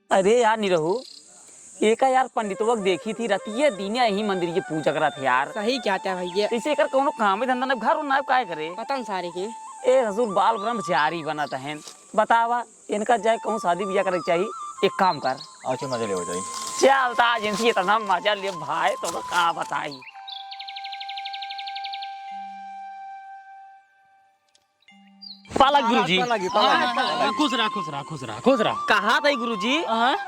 अरे यार निरहु एक यार पंडितवक देखी थी रतिये दीने यही मंदिर की पूजा करा थे यार। सही क्या था भैया। इसे कर कोनो काम में धंधा न घर ना काय करे पता सारे के ए हजूर बाल ब्रह्मचारी बना तहन बतावा इनका जाए कहूँ शादी ब्याह करे चाहिए एक काम कर अच्छा मजा ले हो जाए चलता जिनसी इतना मजा ले भाई तो का बताई। पाला गुरुजी खुश रहा खुश रहा खुश रहा खुश रहा। कहा था गुरुजी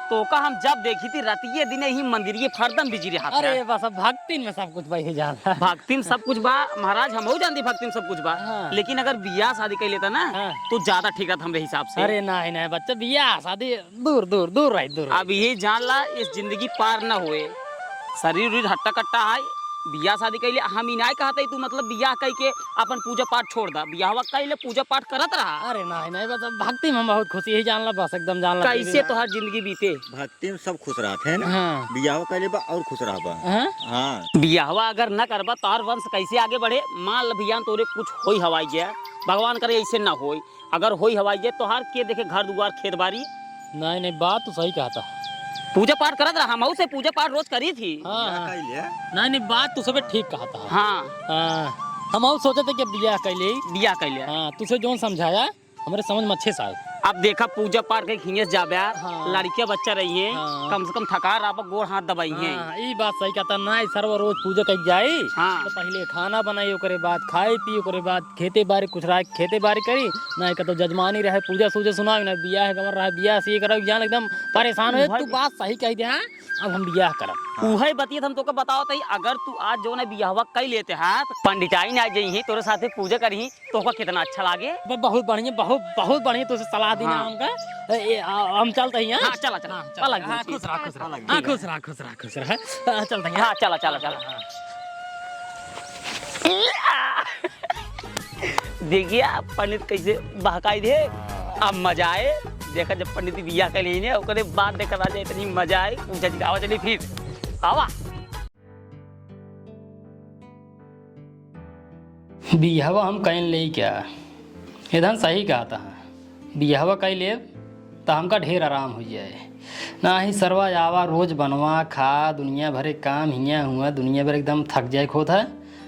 तो का हम जब देखी थी रतिये दिन ही मंदिर ये फरदम बिजी रहा। अरे बस अब भक्ति में सब कुछ बही जाता है। भक्ति में सब कुछ बा महाराज हम हो जानती भक्ति में सब कुछ बा लेकिन अगर बियाह शादी कर लेता ना तो ज्यादा ठीक रहता हमरे हिसाब से। अरे नहीं नहीं बच्चा बियाह शादी दूर दूर दूर रही दूर। अब ये जान ला इस जिंदगी पार न हुए शरीर हट्टा कट्टा है बियाह शादी कैले हम इनाय कहते तू मतलब बियाह कह के अपन पूजा पाठ छोड़ दा बियाह कैले पूजा पाठ करत रहा। अरे नहीं नहीं बस भक्ति में बहुत खुशी ही जान ला बस एकदम जान ला कैसे तो हर जिंदगी बीते भक्ति में सब खुश रहते हैं ना। बियाह कैले बा और खुश रहा बा। बियाहवा अगर न करबा तार वंश कैसे आगे बढ़े मान ल भैया तोरे कुछ होई हवाई गया भगवान करे ऐसे ना होई अगर होई हवाई गया तो हर के देखे घर दुआर खेत बाड़ी। नहीं नहीं बात तो सही कहा था पूजा पाठ करत रहा हम से पूजा पाठ रोज करी थी। नहीं नहीं बात तो सब ठीक कहा था। हाँ हम और सोचे थे कि बियाह कैले। हाँ तुझे जो समझाया हमारे समझ में अच्छे साल। अब देखा पूजा पाठ के खिंगेस जाबे लड़कियां बच्चा रही है कम से कम थका रहा गोड़ हाथ दबाई है। ये बात सही कहता ना सर्व रोज पूजा कर जाए तो पहले खाना बनाई ओकरे बाद खाए पी ओकरे बाद खेते बाड़ी कुछ रहा खेते बाड़ी करी नहीं तो जजमानी रहे पूजा सूजा सुना ना बियाह गमर रहा बियाह से कर जान एकदम परेशान हो। तू बात सही कही दे। अब हम बियाह करब उहे बतियत हम तोके बताओ तई अगर तू आज जो ना बियाहवा कई लेते हैं पंडिताई ना जई तोरे साथे पूजा करी तो कितना अच्छा लागे। बहुत बढ़िया बहुत बढ़िया तुझे सलाह दी ना हमका हम चलते हैं। हां चला चला चला खुश रहा खुश रहा हां खुश रहा खुश रहा खुश रहा चलते हैं। हां चला चला चला देखिए पंडित कैसे बहकाई दे अब मजा आए देखा जब पंडित बियाह कर ली ओकरे बाद देखा राजा इतनी मजा आई पूछा जी आवा चली फिर आवा बियाहवा हम कहीं ले क्या इधर सही कहा था बियाहवा कहीं ले तो हमका ढेर आराम हो जाए ना ही सरवा आवा रोज बनवा खा दुनिया भरे काम हिया हुआ दुनिया भर एकदम थक जाए खोत है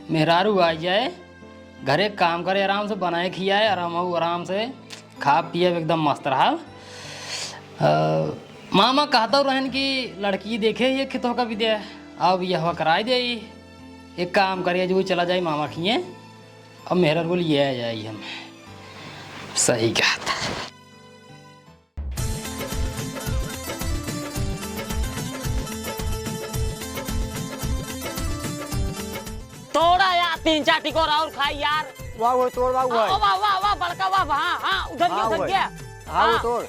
मेहरारू आ जाए घरे काम करे आराम से बनाए खियाए आराम से खा पिए एकदम मस्त रहा। मामा कहता रहन कि लड़की देखे ये खितों का विद्या अब यह कराई दे एक काम करिए जो चला जाए मामा खिए अब मेहर बोल ये आ जाए हम सही कहा था। थोड़ा यार 3-4 टिकोर और खाई यार। वाह वो तोड़ वाह वाह वाह वाह वाह बड़का वाह हाँ उधर गया हाँ वो तोड़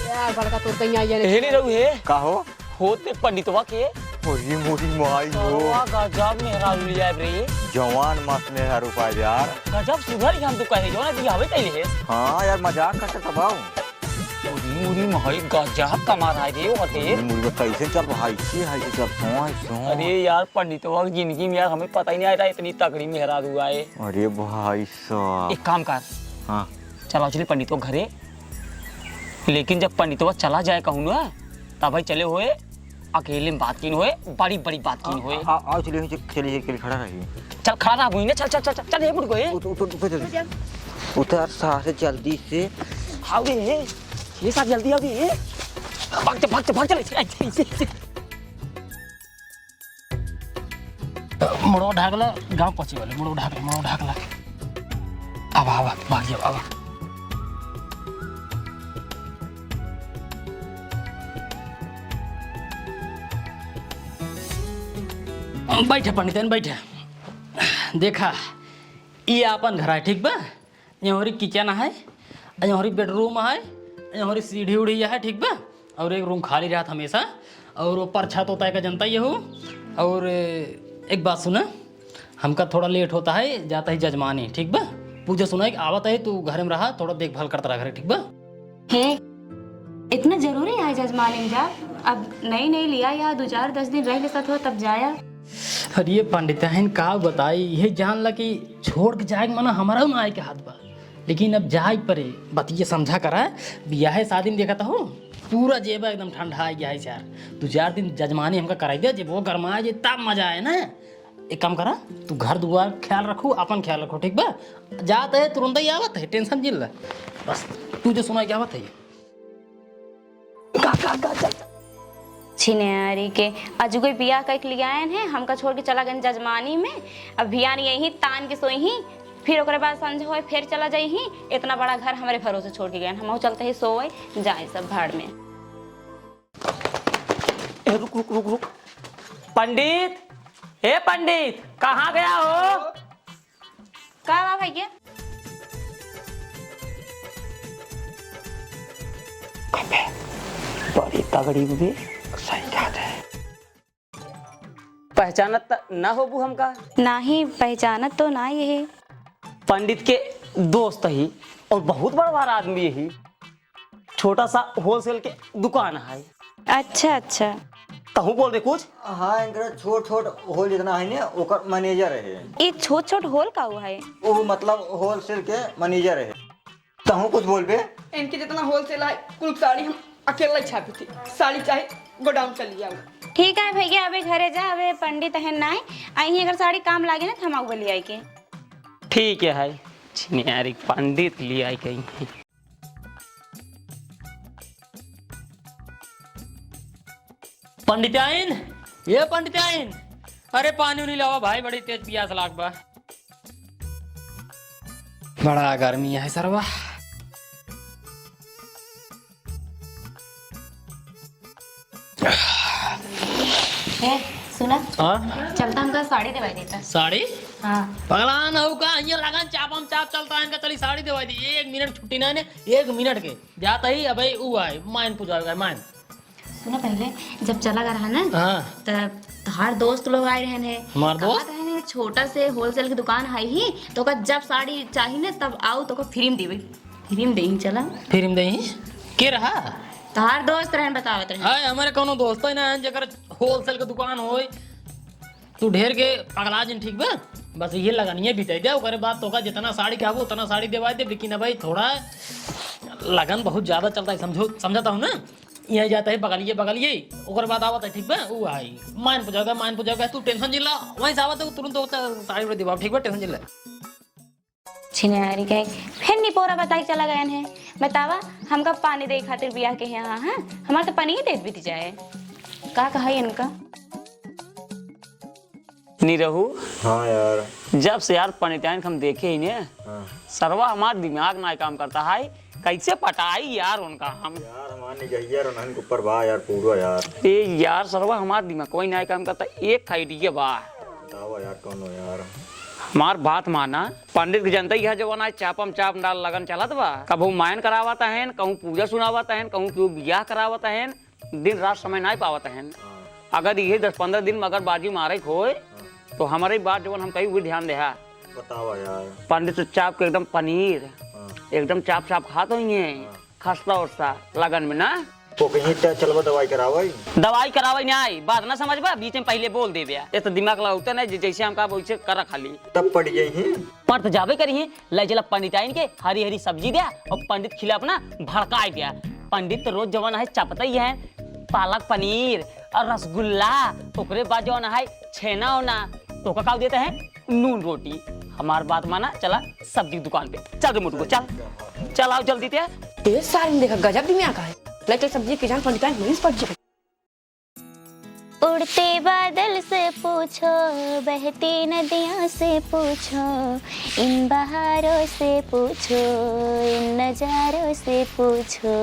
यार बड़का तोड़ कहीं आई है हेली रहू है कहो होते पंडितवा के मोरी मोरी माई हो गजब मेहरा लिया रे जवान मस्त मेरा रुपया यार गजब सुधर हम तो कहे जो ना बियाह कैले है। हाँ यार मजाक करते तबाऊ मुरी महई गजब कमा रहा है रे होते मुरी कैसे चल भाई से चल सो। अरे यार पंडितवा की जिंदगी में यार हमें पता ही नहीं आया इतनी तगड़ी मेहरा हुआ है। अरे भाई साहब एक काम कर हाँ चलो चलिए पंडितवा घरे लेकिन जब पंडितवा चला जाए कहूँ ना तब भाई चले हुए अकेले में बात की हुए बड़ी बड़ी बात की हुए। आओ चलिए खड़ा रहिए चल खड़ा हुई ना चल चल चल चल ये मुड़ गए उतर साथ जल्दी से आओ ये सब जल्दी आओ ये भाग चल मुड़ो ढाकला गांव पहुंचे वाले मुड़ो ढाकला अब भाग जाओ अब बैठे पंडितन बैठे देखा ये अपन घर है ठीक बा यहाँ किचन है यहाँ बेडरूम है यहाँ सीढ़ी उढ़ी है ठीक बा और एक रूम खाली रहा हमेशा और ऊपर छत होता है का जनता ये हो। और एक बात सुना हमका थोड़ा लेट होता है, जाता है जजमानी, ठीक बा? पूजा सुनाई आवत है, तू घर में रहा, थोड़ा देखभाल करता रहा, ठीक बा? हे इतना जरूरी है जजमानी जा? अब नहीं लिया या 2-4-10 दिन रह ले सकत हो तब जाया। अरे पंडिताइन का बताई, ये जान ला कि छोड़ के जाए मना हमारा ना आए के हाथ बा, लेकिन अब जाए परे बतिये समझा करा। ब्याह शादी में देखा था हो पूरा जेबा एकदम ठंडा आ गया है यार। 2-4 दिन जजमानी हमका कराई दे, जब वो गरमा जाए तब मजा आए ना। एक काम करा, तू घर दुआर ख्याल रखो, अपन ख्याल रखो, ठीक बा? जात है तुरंत ही आवत है, टेंशन जिल बस। तू जो सुना क्या बात है? छिनारी के अजू कोई बियाह कह के लिए आए हैं, हमका छोड़ के चला गए जजमानी में। अब भियान यही तान के सोई ही, फिर ओकरे बाद संझ होए फिर चला जाई ही। इतना बड़ा घर हमारे भरोसे छोड़ के गए, हम चलते ही सोए जाए सब भाड़ में। रुक रुक रुक रुक, पंडित, हे पंडित, कहाँ गया हो? का बा भैया? बड़ी तगड़ी भी सही बात है। पहचानत ना हो बू हमका? नाही पहचानत तो ना ये पंडित के दोस्त ही और बहुत बड़ा आदमी ही। छोटा सा होलसेल के दुकान है। अच्छा कहूँ बोल दे कुछ? हाँ, इनका छोट होल जितना है ना, ओकर मैनेजर है। ये छोट होल का हुआ है? वो मतलब होलसेल के मैनेजर है। कहूँ कुछ बोल बे? इनके जितना होलसेल है कुल साड़ी हम अकेला ही छापी थी। साड़ी चाहे गोडाउन चली जाओ। ठीक है भैया, अबे घरे जा, अबे पंडित है ना आई, अगर साड़ी काम लागे ना थमा बोली आई के। ठीक है, छिनारी पंडित ले आई कहीं। पंडिताइन, ये पंडिताइन, अरे पानी नहीं लावा भाई, बड़ी तेज प्यास लाग बा। बड़ा गर्मी है सरवा। सुना, हाँ चलता हमका साड़ी दिवाई देता। साड़ी? हाँ पगला ना होगा, ये लगन चापम चाप चलता है इनका, चली साड़ी दिवाई दी। 1 मिनट छुट्टी ना ने, 1 मिनट के जाता ही अब वो आए माइन पूजा माइन। सुना, पहले जब चला गया रहा ना, हाँ तब तहार दोस्त लोग आए रहे हैं। हमार दोस्त रहे छोटा से होलसेल की दुकान है ही, तो का जब साड़ी चाहिए ना तब आओ, तो का फ्री में देवे, फ्री में देही। चला फिर हम दही के रहा तहार दोस्त रहन बतावत रहे। हाय हमारे कोनो दोस्त है ना जकर होलसेल के दुकान होय, तू ढेर के पगला जिन, ठीक बा? बस ये लगानिए बिताई दे, ओकरे बाद तो का जितना साड़ी कहबो उतना साड़ी देवा दे। लेकिन भाई थोड़ा लगन बहुत ज्यादा चलता है, समझाता हूँ ना। यहाँ जाता है बगलिए ओकर बाद आवत है, ठीक बा? वो आई मान पूजा तू टेंशन जिला, वहीं से आवत है तुरंत साड़ी दिवा, ठीक बा? टेंशन जिला छिनारी के फिर निपोरा बताई चला गए हैं। बतावा हमका पानी दे खातिर बियाह के यहाँ, हाँ हमारे तो पानी ही दे बीत जाए। का कहा इनका? नहीं रहू। हाँ यार, जब से यार पंडिताइन हम देखे ही ने, सरवा हमारा दिमाग ना काम करता है। कैसे पटाई यार उनका हम यार हमारे गैया और उनको परवाह यार पूरा यार। यार सरवा हमारा दिमाग कोई ना काम करता। एक आइडिया बा, बताओ यार कौन हो यार। हमार बात माना, पंडित की जनता यह जवान है चापम चाप डाल लगन चलत बा। कबू मायन करावता है, कहूँ पूजा सुनावता है, कहूँ क्यों बियाह करावता है। दिन रात समय नहीं पावता है। अगर ये 10-15 दिन में अगर बाजी मारे होए तो हमारे बात जवन हम कहीं भी ध्यान दे। बताओ यार। पंडित चाप के एकदम पनीर एकदम चाप खाते ही खस्ता उस्ता लगन में ना। तो कहीं चलवा दवाई करावे नहीं आई बात ना समझ बा, बीच में पहले बोल दे बिया। ये तो दिमाग लगाते ना, जैसे हम कहा वैसे करा खाली। तब पड़ गई पर तो जावे करी ले चला पंडिताइन के हरी हरी सब्जी दिया और पंडित खिला अपना भड़का दिया। पंडित तो रोज जवान है चपता ही है, पालक पनीर और रसगुल्ला, ओकरे बाद जवान है छेना होना, तो का देता है नून रोटी। हमार बात माना, चला सब्जी दुकान पे चल रे मोटू को, चल आओ जल्दी ते। ये सारी में देखा गजब दिमाग का है। ले चल सब्जी के जान पंडिताइन नहीं पड़ जाए। उड़ते बादल से पूछो, बहती नदियों से पूछो, इन बहारों से पूछो, इन नजारों से पूछो,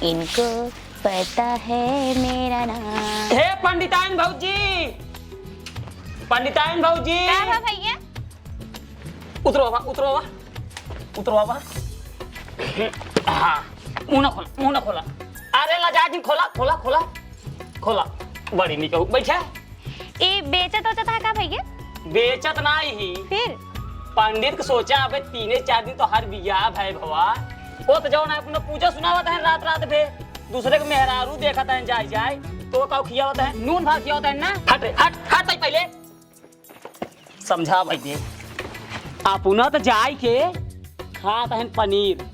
इनको पता है मेरा नाम। हे पंडिताइन भौजी, पंडिताइन भौजी। क्या हुआ भैया? उतरो बाबा। हाँ, मुंह ना खोला। अरे लजाजी खोला। बड़ी निकल बैठा। ये बेचा तो था का भैया? बेचत ना ही फिर पंडित को सोचा अबे 3-4 दिन तो हर बिया भाई भवा वो तो जो ना अपना पूजा सुनावत है रात रात पे दूसरे को मेहरारू देखा था जाए जाए तो का खिया होता है नून भात खिया होता है ना हट हट हट भाई पहले समझा भाई दे आप उन्हें तो जाए के खात है पनीर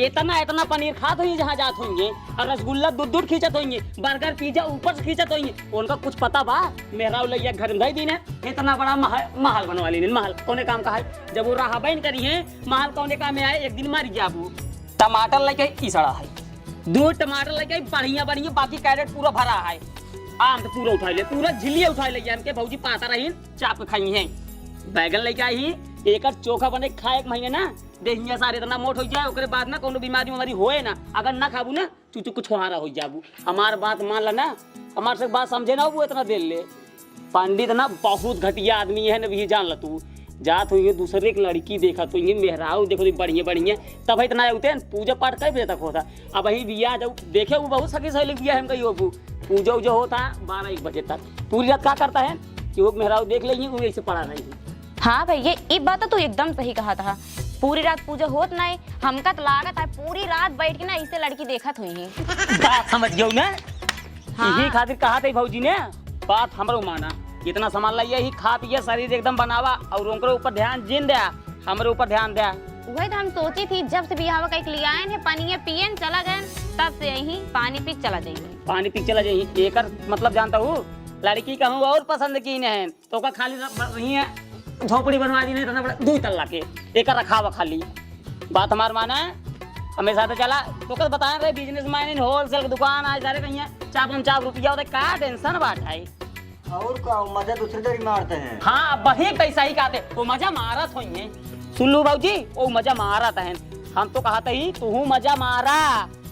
इतना इतना पनीर खात होंगे जहाँ जात होंगे और रसगुल्ला दूध खींचत होंगे बर्गर पिज्जा ऊपर से खींचत होंगे उनका कुछ पता बा मेहरारू लैया घर में दई दिन है इतना बड़ा महल बनवा ली महल कौने काम का है जब वो रहा बहन करी है महल कौने काम में आए एक दिन मार गया वो टमाटर लेके इसड़ा है 2 टमाटर लेके बढ़िया बढ़िया बाकी कैरेट पूरा भरा है आम तो पूरा उठा ले पूरा झिल्लिया उठा ले हमके भौजी पाता रही चाप खाई है बैगन लेके आई एक चोखा बने खाए 1 महीने ना देहिया सारे इतना मोट हो जाए ओकरे बाद ना कोनो बीमारी होए ना अगर ना खाबू ना चुचु कुछ छोहारा हो जाबू हमार बात मान ला ना हमार से बात समझे ना वो इतना देर ले पंडित ना बहुत घटिया आदमी है ना भी जान ल तू जात हुई दूसरे की लड़की देखा तो ये मेहराऊ देखो बढ़िया बढ़िया तब इतना उठे पूजा पाठ कई बजे तक होता अब वही बिया जब देखे वो बहुत सखी सहेली बिया है कहीं पूजा उजा होता 12-1 बजे तक पूरी रात क्या करता है कि वो मेहराऊ देख लेंगे वो ऐसे पड़ा रहेगी। हाँ भैया ये बात तो एकदम सही कहा था पूरी रात पूजा होत नहीं हमका तो लागत है पूरी रात बैठ के ना इसे लड़की देखत हुई है बात समझ गयो ना हाँ। यही खातिर कहा था भौजी ने बात हमरो माना इतना सामान लाइए ही खा पिए शरीर एकदम बनावा और उनके ऊपर ध्यान जिन दिया हमारे ऊपर ध्यान दिया वही तो हम सोची थी जब से बियाह का लिया है पानी पियन चला गए तब से यही पानी पी चला जाइए पानी पी चला जाइए एक मतलब जानता हूँ लड़की कहूँ और पसंद की है तो का खाली रही है झोपड़ी बनवा दी नहीं तो बड़ा 2 तल्ला के एक रखावा खाली बात हमार माना है हमेशा तो चला तो कल बताए रहे बिजनेस मैन होलसेल की दुकान आज सारे कहीं चाप रुपया होता का टेंशन बात है और का मजा दूसरे तरीके मारते हैं। हाँ वही पैसा ही कहते वो मजा मारत होइए सुन लो बाबूजी वो मजा मारत है हम तो कहते ही तू मजा मारा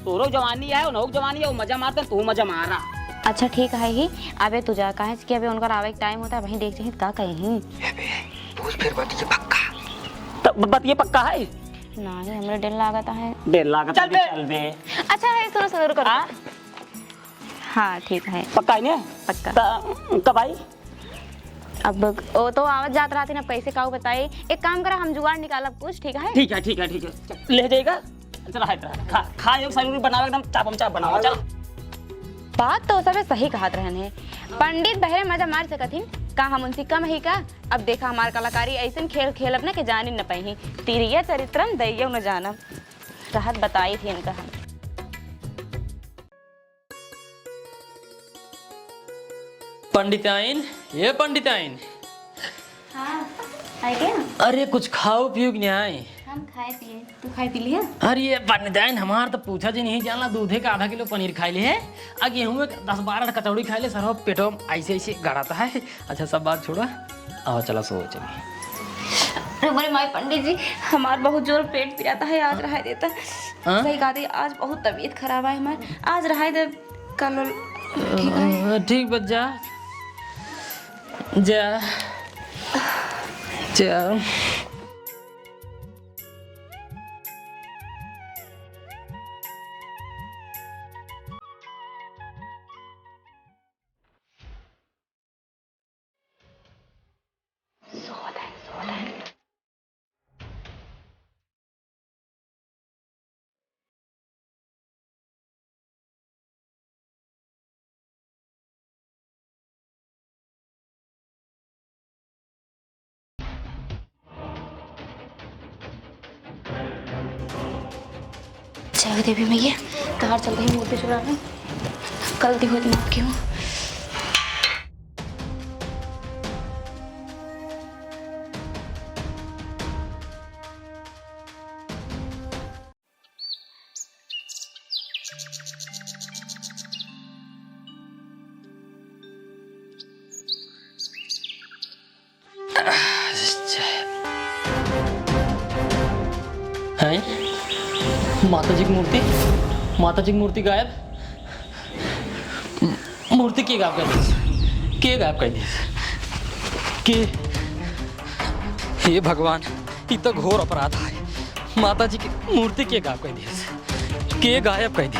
तोरो जवानी है वो जवानी है वो मजा मारते तू मजा मारा अच्छा ठीक है ही अबे तू जा कहे कि अबे उनका आवे टाइम होता है वहीं देख चाहिए का कहीं फिर बतिए पक्का तो बतिए पक्का है नहीं हमरे डर लागता है देर लागत चल बे अच्छा है सुनो करो हाँ ठीक है पक्का है ना पक्का कब आई अब वो तो आवाज जात रहा थी ना पैसे का बताई एक काम करा हम जुगाड़ निकालब कुछ ठीक है ठीक है ले जाएगा चल खा एक सरूरी बनाओ एकदम चाप बनाओ चल बात तो सब सही कहत रहने पंडित बहरे मजा मार सकथिन का हम उनसे कम ही का अब देखा हमार कलाकारी ऐसे खेल खेलब ना कि जानी न पाई तीरिया चरित्रम दैयो न जानब रहत बताई थी इनका हम पंडिताइन ये पंडिताइन हाँ आए क्या अरे कुछ खाओ पियो कि नहीं आए हम खाए पिए तू खाए पी लिया अरे ये पंडिताइन हमार तो पूछा जी नहीं जानला दूधे का 1/2 किलो पनीर खाई ले है आ गेहूं 10-12 कचौड़ी खाई ले सर पेटो ऐसे ऐसे गड़ाता है अच्छा सब बात छोड़ो आओ चला सो चलिए अरे बोले माई पंडित जी हमार बहुत जोर पेट पिराता है आज रहा देता सही कहा थी आज बहुत तबीयत खराब है हमार आज रहा दे कल ठीक है ठीक बच जा जा जा जय देवी मैया कहाँ चलते हैं मूर्ति चुराने गलती हुई माफ क्यों हैं माता जी की मूर्ति गायब मूर्ति के गायब कर दी के गायब कर दी के हे भगवान ये तो घोर अपराध है माता जी की मूर्ति के गायब कर दी के गायब कर दी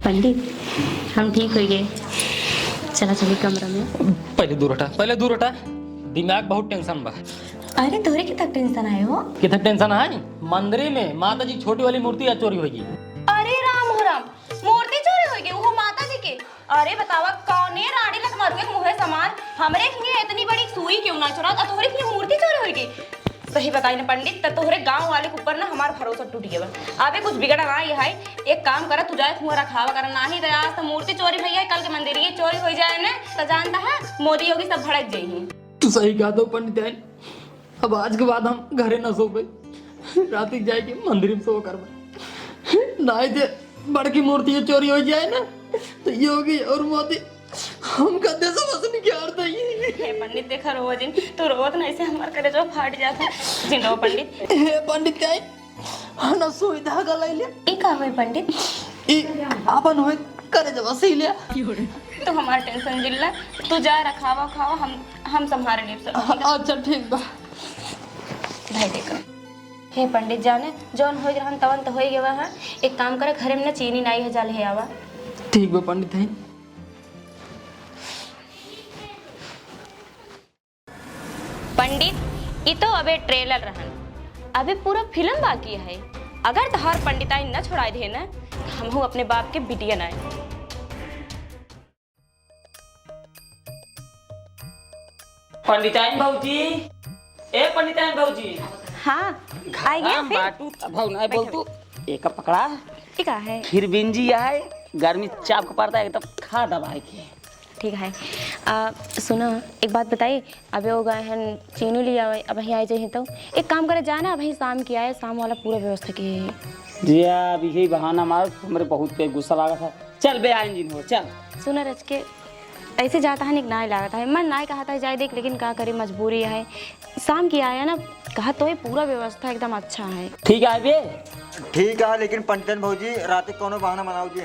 पंडित हम ठीक हो गए, चला चली कमरा में। पहले दूर हटा, दिमाग बहुत टेंशन बा। अरे तोरे कितना टेंशन आए हो? कितना टेंशन है? मंदिर में माता जी छोटी वाली मूर्ति आज चोरी होगी। अरे राम हो राम, मूर्ति चोरी होगी वो माता जी के? अरे बतावा कौने रानी लग मारू एक मुहे समान हमरे लिए इतनी बड़ी सुई क्यों ना चुरा और तोरे लिए मूर्ति चोरी होगी? सही बताई ना पंडित, त तोहरे गांव वाले के ऊपर ना हमार भरोसा टूट गया। अबे कुछ बिगड़ा ना ये है, एक काम करा तू जाए कुआं रखावा करा नाही तो आज तो मूर्ति चोरी भैया कल के मंदिर ये चोरी हो जाए ना तो जानता है मोदी योगी सब भड़क जाएंगे। तू सही कहा दो पंडित, अब आज के बाद हम घरे न सो पाए, रात जाके मंदिर में सो कर नहीं दे बड़की मूर्ति चोरी हो जाए ना तो योगी और मोदी हम कदे समझ नहीं क्या अर्थ है। हे पंडित देखा रो जिन तो रोवत ना ऐसे हमार करे जो फाट जाता जिन रो पंडित। हे पंडित काय ना सोई धागा ले ले ई का होय पंडित? ई अपन होय करे जब सही ले तो हमार टेंशन जिल्ला तू जा रखावा खावा हम संभाल ले सब। अच्छा ठीक बा भाई देखो हे पंडित जाने जौन होई रहन तवन तो होई गेवा है। एक काम करे घरे में ना चीनी नाई है जाल है आवा। ठीक बा पंडित है। पंडित ये तो अबे ट्रेलर रहन, अबे पूरा फिल्म बाकी है। अगर तहार पंडिताई न छोड़ाई दे ना हम हूँ अपने बाप के बिटिया ना। पंडिताइन भौजी, ए पंडिताइन भौजी। हाँ आई गया फिर। बाटू भौ नहीं बोल तू एक पकड़ा ठीक है फिर बिंजी आए गर्मी चाप के पड़ता है एकदम खा दबाई के। ठीक है सुनो एक बात बताइए, अबे वो गए हैं चीनी लिया हुआ अब यहाँ आ जाइए तो एक काम करे जाना अभी शाम की आए, शाम वाला पूरा व्यवस्था की जी अब यही बहाना मार हमारे बहुत पे गुस्सा लगा था। चल बे आइन जिन हो चल। सुना रच के ऐसे जाता है ना लागता है मन ना कहा था जाए देख, लेकिन क्या करे मजबूरी है। शाम की आया ना कहा तो ये पूरा व्यवस्था एकदम अच्छा है। ठीक है बे ठीक है, लेकिन पंडितन भौजी रात कोनो बहाना बनाओ जी।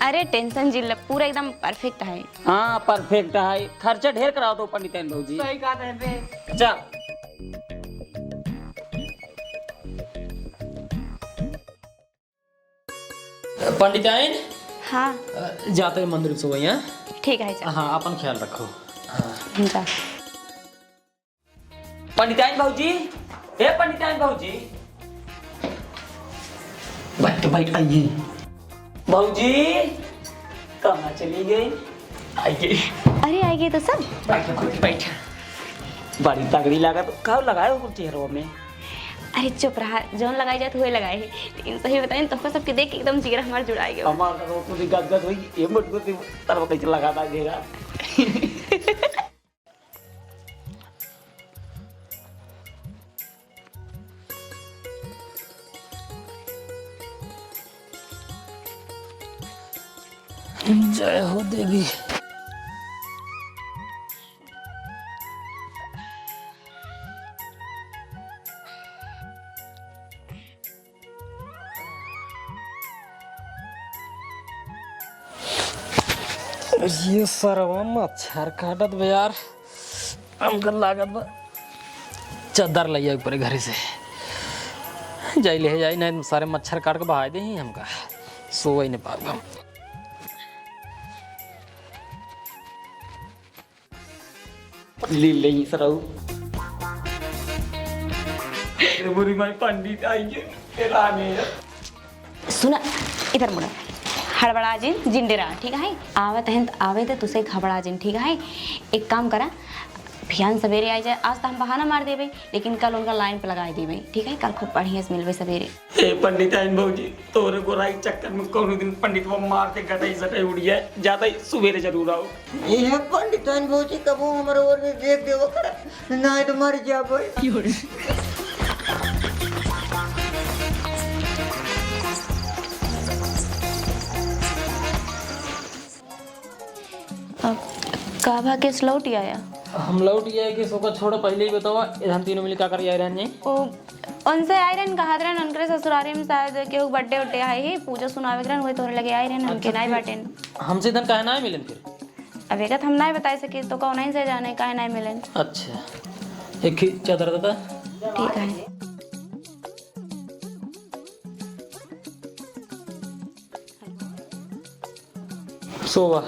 अरे टेंशन जिल पूरा एकदम परफेक्ट है। हाँ परफेक्ट है, खर्चा ढेर कराओ तो पंडिताइन भौजी। सही कहा है बे। चल पंडिताइन हाँ जाते मंदिर में सो गई हैं। ठीक है चल। हाँ अपन ख्याल रखो। जा पंडिताइन भौजी, ए पंडिताइन भौजी। बैठ आइए। भौजी कहाँ चली गई? आइए अरे आएगी तो सब बैठ। बड़ी तगड़ी लागत कब लगाए हो चेहरों में? अरे चुप रहा, जौन लगाई जाए तो वही लगाए है, लेकिन सही बताएं तो सबके देख के एकदम जिगर हमारा जुड़ा गया। हमारा तो पूरी गदगद हुई ये मत को तरफ कैसे लगाता देगा। जय हो देवी। ये सरवा मच्छर काटत बे यार, हमका लागत बा चादर ले ऊपर घरे से जाई ले जाई नहीं सारे मच्छर काट के बहा दे ही हमका सो ही नहीं पाऊंगा। ले ले सरऊ बुरी माई पंडित आइए तेरा में सुना इधर मुड़ा हड़बड़ा जिन जिंडेरा ठीक है आवत हैं तो आवे तो तुसे घबरा जिन ठीक है। एक काम करा भियान सवेरे आ जाए, आज तो हम बहाना मार देवे लेकिन कल उनका लाइन पे लगा देवे ठीक है। कल खूब बढ़िया से मिलवे सवेरे। ए पंडिताइन भौजी तोरे गोराई चक्कर में कौन दिन पंडित वो मार के गटई सटई उड़ जाए, जाता ही सुबेरे जरूर आओ। ये पंडितन भौजी कबो हमारे ओर में देख देवो कर नहीं तो मर जाबो। काभा के लौट आया। हम लौट गए कि सोका छोड़ो पहले ही बताओ हम तीनों मिल क्या कर आए रहने। ओ उनसे आए रहन कहा रहन उनके ससुरारी में शायद केहू बर्थडे उड्डे आए ही पूजा सुनावे रहन वही तोरे लगे आए रहन हमके नहीं बाटेन। हमसे इधर काहे ना मिलन फिर? अब एक हम नहीं बता सके तो कौन नहीं से जाने काहे नहीं मिलन। अच्छा एक ही चादर दादा ठीक है। सोवा।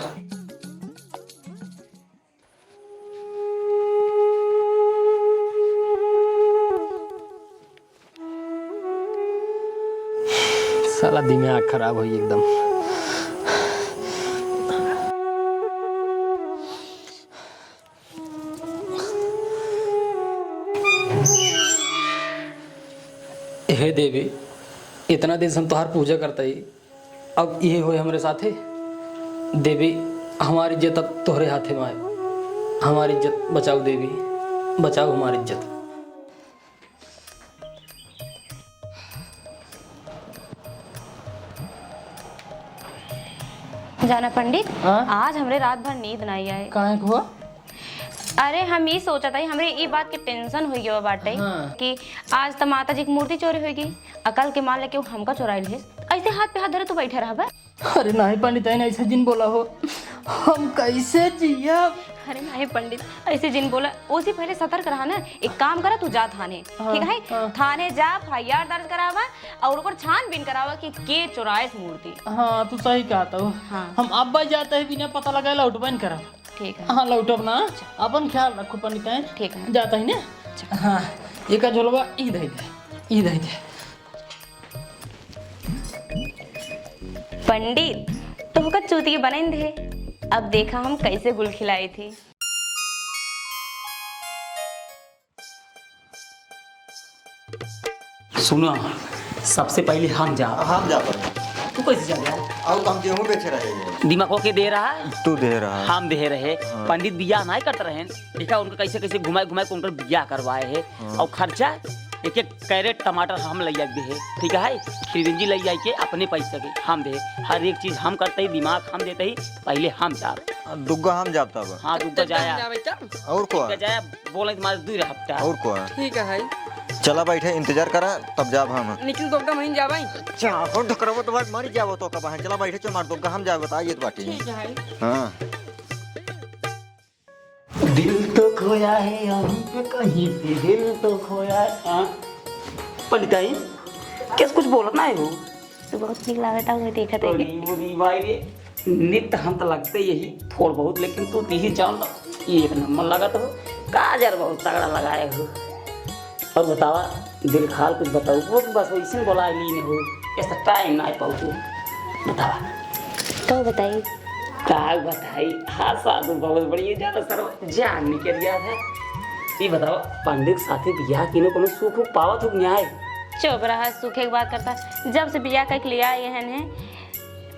साला दिमाग खराब हुई एकदम। हे देवी, इतना दिन से हम तुहार पूजा करता ही, अब ये होए हमारे साथे। देवी हमारी इज्जत अब तोहरे हाथे में आए, हमारी इज्जत बचाओ देवी, बचाओ हमारी इज्जत। जाना पंडित, हाँ? आज हमरे रात भर नींद नहीं आए। काहे को हुआ? अरे हम ये सोचा था हमरे ये बात की टेंशन हुई गई बाटे हाँ। कि आज तो माता जी की मूर्ति चोरी होगी, अकल के मान लेके वो हमका चुराइल है। ऐसे हाथ पे हाथ धरे तो बैठे रहा। अरे नहीं पंडित, ऐसे जिन बोला हो, हम कैसे जिया? अरे नहीं पंडित, ऐसे जिन बोला उसी पहले सतर्क रहा ना। एक काम करा, तू जा थाने, ठीक है? थाने जा, FIR दर्ज करावा और ऊपर छानबीन करावा कि के चुराए इस मूर्ति। हाँ तू सही कहता हो। हाँ। हम अब जाते हैं बिना पता लगा लौटबन करा। ठीक है। हाँ लौटब ना, अपन ख्याल रखो पंडित। ठीक है। जाता ही ना। हाँ एक झोलवा ई दे दे, ई दे दे। पंडित तो होकर चूती बने थे, अब देखा हम कैसे गुल खिलाई थी। सुनो, सबसे पहले हम जा। हम जा पर तू कैसे जा रहा? और हम गेहूं बेच रहे हैं। दिमाग के दे रहा है, तू दे रहा है। हम दे रहे। पंडित बियाह नहीं करते रहे, देखा उनको कैसे कैसे घुमाए घुमाए के उनका बियाह करवाए है। और खर्चा एक एक कैरेट टमाटर हम ले आए है, ठीक है? श्रीरंजी ले आई के अपने पैसे के हम दे, हर एक चीज हम करते ही, दिमाग हम देते ही, पहले हम जा। दुग्गा हम जाता है। हाँ दुग्गा जाया और को जाया बोले तुम्हारे 2 हफ्ता और को ठीक है भाई, चला बैठे इंतजार करा तब जाब हम। निखिल दोगटा महीन जा भाई। चाहो ढकरबो तो मर जाबो तो कब चला बैठे चो मार दोग्गा हम जाब बताइए तो बाटी। ठीक है भाई। हां दिल तो खोया है यहीं पे कहीं पे, दिल तो खोया है। हाँ पंडित आई कैसे कुछ बोलना है वो? तो बहुत ठीक लागता हुए देखते हैं। भाई रे नित्य हम तो लगते यही थोड़ बहुत, लेकिन तू तीही जान लो ये एक नंबर लगा तो काजर बहुत तगड़ा लगाए हो। और बतावा दिल खाल कुछ बताओ, वो बस वैसे बोला लीन हो, ऐसा टाइम ना पाऊ तू बतावा। तो बताइए का बताई? हाँ साधु बहुत बढ़िया, ज्यादा सर जान निकल गया था। ये बताओ पंडित साथे बियाह किनो कोनो सुख पावत हो न्याय? चुप रहा, सूखे की बात करता। जब से बिया कह लिया यहन है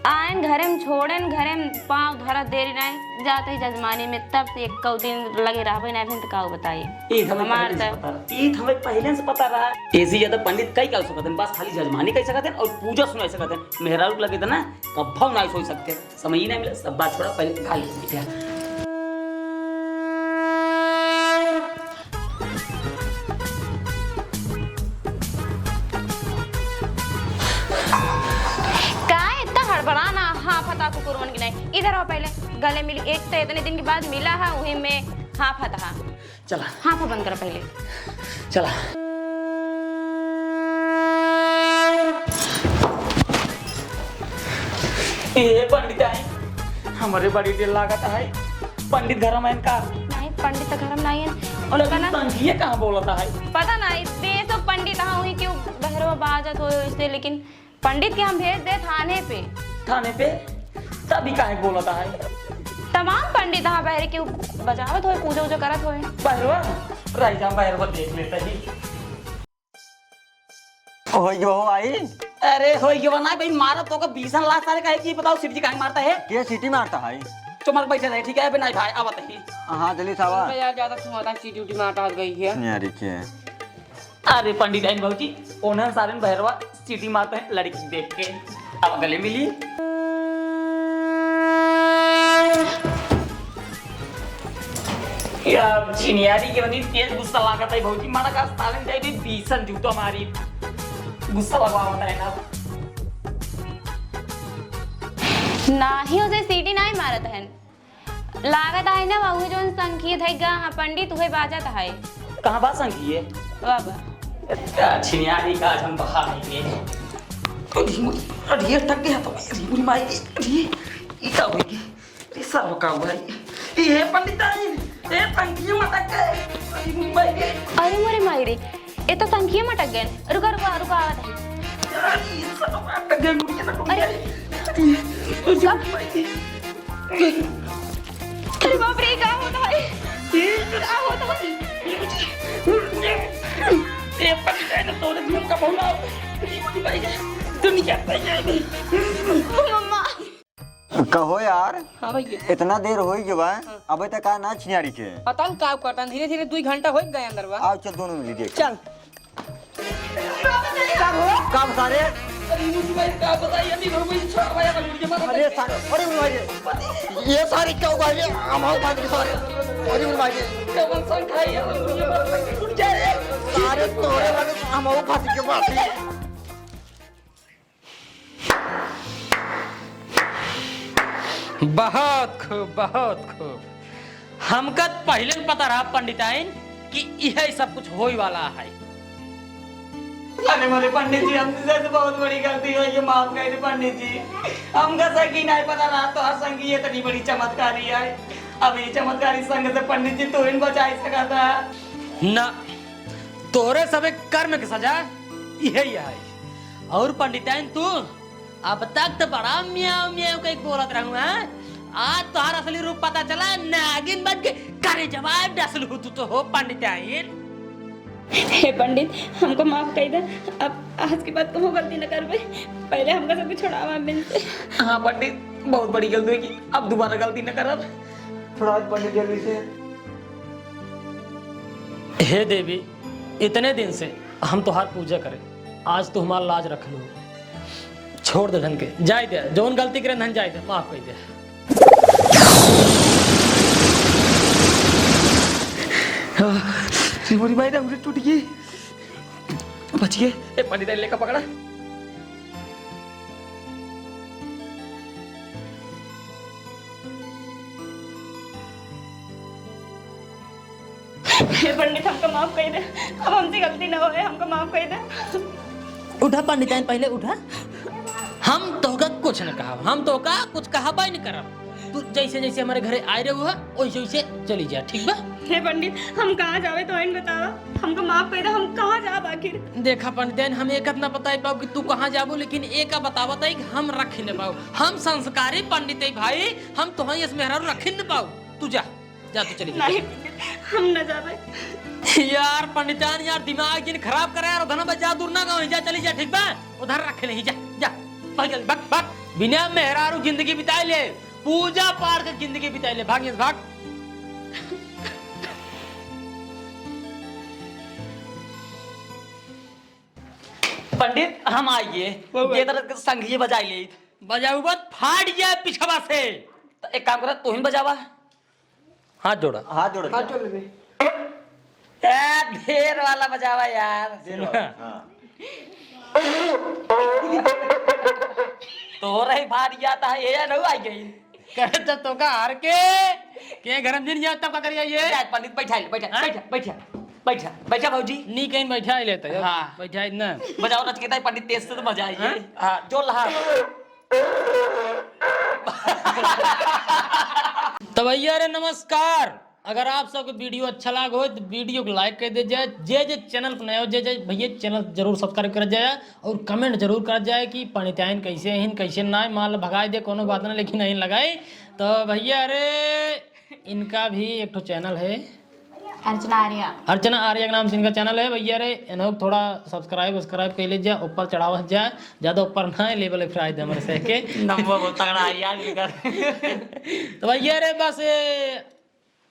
आयन घरे में छोड़न घरे में पाँव धरा देरी नहीं जाते ही जजमानी में, तब से एक दिन लगे रहा भाई नहीं तो का बताइए। हमार हमें पहले से पता रहा। ऐसी ज्यादा पंडित कई कर सकते हैं, बस खाली जजमानी कर सकते हैं और पूजा सुना सकते हैं। मेहरारू लगे था ना कब नहीं सोच सकते, समझ ही नहीं मिला। सब बात छोड़ा, पहले खा लीजिए। बड़ाना हाँ फता को कुरवन की नहीं, इधर आओ पहले। गले मिली एक तो इतने दिन के बाद मिला है, वही में हाँ फता। चला हाँ फा बंद करो पहले। चला ये पंडित आई हमारे बड़ी दिल लागत है। पंडित घर में इनका नहीं, पंडित तो घर में नहीं है। और ये कहाँ बोलता है? पता नहीं देसो पंडित हाँ हुई क्यों बहरो बाजत हो इससे, लेकिन पंडित के हम भेज दे थाने पे। थाने पे तभी काहे बोलता है? तमाम पंडित हाँ बहरे क्यों बजावत हो, पूजा उजा करत हो। बहरवा राई जाम बहरवा देख लेता ही। ओए जो आई। अरे हो ये ना भाई, मारा तो का 20 लाख सारे काहे की बताओ? शिव जी काहे मारता है? के सीटी मारता है? चुमक बैठे रहे, ठीक है बे नहीं भाई आवत ही। हां जल्दी सावा यार ज्यादा सुनाता सीटी उटी मारता गई है यार के। अरे पंडित आइन भाजी ओनर सारे बहरवा सीटी मारते हैं लड़की देख के। अब गले मिली यार चिनियारी के बनी तेज गुस्सा लागत है भाजी। मारा का सालन जाई भी बीसन जूतो हमारी गुस्सा लगवावत है ना। नाही उसे सीटी नहीं मारत है, लागत है ना वही जो संकेत है गा पंडित हुए बाजत है। कहां बात संगी है बाबा? चिनियारी का हम बहा नहीं है। अरे ये टक गया तो मेरी बुरी माई। अरे ये क्या होगी? सब का भाई ये पंडिताई ए टंकी मटक गए मुंबई के अरे मोरे मायरे ये तो टंकी में अटक गए रुका रुका रुका अरे सब अटक गए मुझे ना अरे बाप रे क्या होता है क्या होता है ये पंडिताई तो तोड़े दिन का बोला मुंबई के तुम क्या जाएगी मम्मा कहो यार हां भैया इतना देर हो ही जबा अबे तक का ना छियारी के पता नहीं का करता धीरे धीरे 2 घंटा हो गए अंदर बा आओ चल दोनों मिल देख चल काम सारे अरे मुंबई का बताइए नहीं मुंबई छोड़ भाई मुझे मार अरे सारे अरे भाई ये सारे क्यों भाई हम आओ बात के सारे अरे भाई कौन सा खाई मुझे मार टूट जाए सारे तोड़े वाले हम आओ फांसी के पास बहुत खूब बहुत खूब। हमका पहले न पता रहा पंडिताइन कि यह सब कुछ होई वाला है। अरे मोरे पंडित जी हमसे तो बहुत बड़ी गलती हुई, ये माफ कर दे पंडित जी। हमका सही नहीं पता रहा तो हर संग ये इतनी बड़ी चमत्कारी है। अब ये चमत्कारी संग से पंडित जी तो इन बचा सका था ना, तोरे सबे कर्म के सजा यही है। और पंडिताइन तू अब तक तो बड़ा म्याऊ म्याऊ के बोलत रहूं है, आज तोहार असली रूप पता चला, नागिन बन के करे जवाब डसल हो तू तो हो पंडिताइन। हे पंडित हमको माफ कर दे, अब आज के बाद तुम गलती न करबे, पहले हमका सब कुछ छोड़ावा बिन से। हाँ पंडित बहुत बड़ी गलती हुई, अब दोबारा गलती न करब। थोड़ा पंडित जल्दी से। हे देवी, इतने दिन से हम तोहार पूजा करे, आज तो हमारा लाज रख लो, छोड़ दे धन के, जाए दे जौन गलती करे धन जाए दे, माफ कर दे। श्रीमती भाई उंगली टूट गई, बच गए। ए पंडित लेकर पकड़ा। हे पंडित हमको माफ कर दे, अब हमसे गलती न होए, हमको माफ कर दे। उठा पंडिताइन पहले उठा। हम तोका कुछ न कहा, हम तोका कुछ कहा पाई नहीं करब, तू जैसे जैसे हमारे घरे आए रहे हुआ वैसे वैसे चली जा, ठीक बा? हे पंडित हम कहाँ जावे तो इन बतावा, हमको माफ कर दे, हम कहाँ जाब आखिर? देखा पंडिताइन हम एक ना बता पाओ कि तू कहाँ जाबो, लेकिन एक बतावत है कि हम रख न पाओ, हम संस्कारी पंडित है भाई, हम तो इस मेहरारू रख न पाओ, तू जा जा तू चली जा। नहीं हम न जावे। यार पंडितान यार दिमाग जिन खराब करे यार, उधर बजा दूर ना गाँव, जा चली जा, ठीक बा? उधर रख ले, जा जा भाग भाग भाग, बिना मेहरारू जिंदगी बिताए ले, पूजा पाठ की जिंदगी बिताए ले, भाग भाग। पंडित हम आइए, ये तरह संघिए बजाई ले। बजाऊ बात फाट जाए पिछवा से। तो एक काम करा तू ही बजावा। हाथ जोड़ा, हाथ जोड़ हाथ जोड़ ले। ढेर वाला बजावा यार। तो रही भारी जाता है ये नहीं आई गई। करे जब तो का हार के घर में दिन जाओ तब का करिए ये। पंडित बैठा बैठा बैठा बैठा बैठा बैठा भाजी। नी कहीं बैठा ही लेता है। हाँ। बैठा ना बजाओ नचकेता है पंडित तेज से तो बजाइए। हाँ जोर लहा। तो भैया रे नमस्कार, अगर आप सबको वीडियो अच्छा लगा हो तो वीडियो को लाइक कर दे जाए, जे चैनल पर नया हो जे भैया चैनल जरूर सब्सक्राइब कर जाए और कमेंट जरूर कर जाए कि पंडिताइन कैसे हैं कैसे ना, मान भगाए दे कोनो बात ना, लेकिन नहीं लगाए। तो भैया रे इनका भी एक तो चैनल है अर्चना आर्या, अर्चना आर्या के नाम से इनका चैनल है भैया रे, इन्हों थोड़ा सब्सक्राइब कर ले जाए, ऊपर चढ़ावा जाए, ज़्यादा ऊपर ना है, लेवल पे आए थे हमारे से के नंबर बहुत तगड़ा है यार। तो भैया रे बस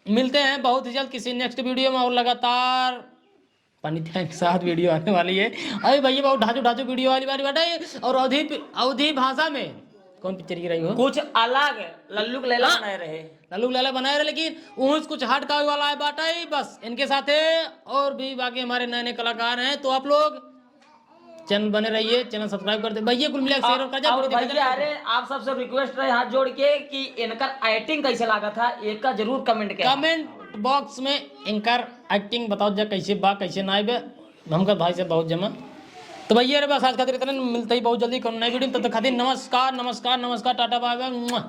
मिलते हैं बहुत ही जल्द किसी नेक्स्ट वीडियो में, और लगातार पंडिताइन के साथ वीडियो आने वाली है। अरे भैया बहुत ढांचू ढांचू वीडियो वाली बारी बाटे, और अवधी भाषा में कौन पिक्चर की रही हो, कुछ अलग लल्लू के लैला बनाए रहे, लल्लू लैला बनाए रहे, लेकिन उस कुछ हट का वाला है बाटा ही बस इनके साथ है। और भी बाकी हमारे नए नए कलाकार हैं, तो आप लोग चैनल बने रहिए, चैनल सब्सक्राइब करते भैया, कुल मिला शेयर कर भैया। अरे आप सबसे रिक्वेस्ट रहे हाथ जोड़ के कि इनका एक्टिंग कैसे लगा था, एक का जरूर कमेंट करें, कमेंट बॉक्स में इनकर एक्टिंग बताओ जा कैसे बा कैसे ना आए, हमका भाई से बहुत जमा। तो भैया रे बस आज खातिर इतना, मिलते ही बहुत जल्दी नई वीडियो, तब तक खातिर नमस्कार नमस्कार नमस्कार, टाटा बाय बाय।